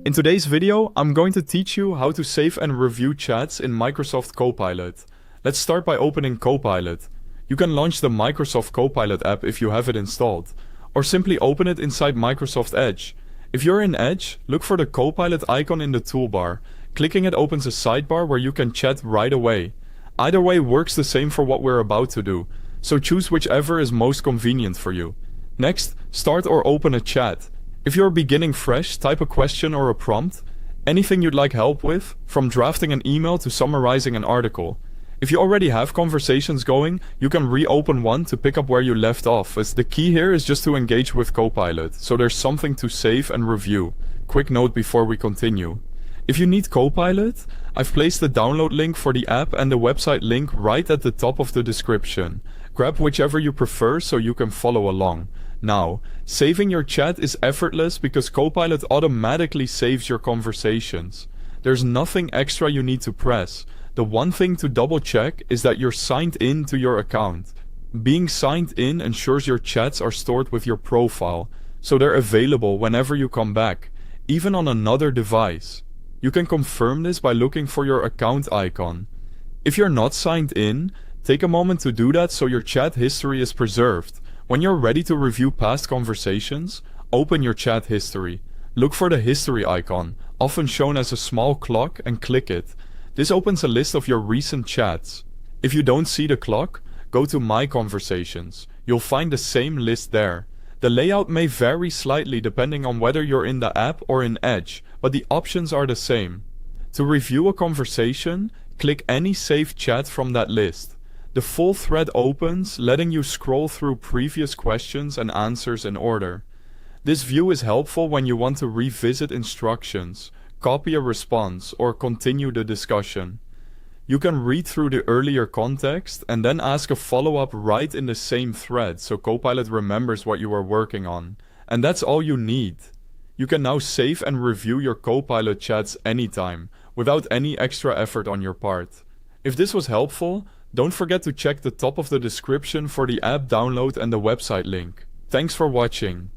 In today's video, I'm going to teach you how to save and review chats in Microsoft Copilot. Let's start by opening Copilot. You can launch the Microsoft Copilot app if you have it installed, or simply open it inside Microsoft Edge. If you're in Edge, look for the Copilot icon in the toolbar. Clicking it opens a sidebar where you can chat right away. Either way works the same for what we're about to do, so choose whichever is most convenient for you. Next, start or open a chat. If you're beginning fresh, type a question or a prompt. Anything you'd like help with, from drafting an email to summarizing an article. If you already have conversations going, you can reopen one to pick up where you left off, as the key here is just to engage with Copilot, so there's something to save and review. Quick note before we continue. If you need Copilot, I've placed the download link for the app and the website link right at the top of the description. Grab whichever you prefer so you can follow along. Now, saving your chat is effortless because Copilot automatically saves your conversations. There's nothing extra you need to press. The one thing to double check is that you're signed in to your account. Being signed in ensures your chats are stored with your profile, so they're available whenever you come back, even on another device. You can confirm this by looking for your account icon. If you're not signed in, take a moment to do that so your chat history is preserved. When you're ready to review past conversations, open your chat history. Look for the history icon, often shown as a small clock, and click it. This opens a list of your recent chats. If you don't see the clock, go to My Conversations. You'll find the same list there. The layout may vary slightly depending on whether you're in the app or in Edge, but the options are the same. To review a conversation, click any saved chat from that list. The full thread opens, letting you scroll through previous questions and answers in order. This view is helpful when you want to revisit instructions, copy a response, or continue the discussion. You can read through the earlier context and then ask a follow-up right in the same thread so Copilot remembers what you are working on. And that's all you need. You can now save and review your Copilot chats anytime, without any extra effort on your part. If this was helpful, don't forget to check the top of the description for the app download and the website link. Thanks for watching.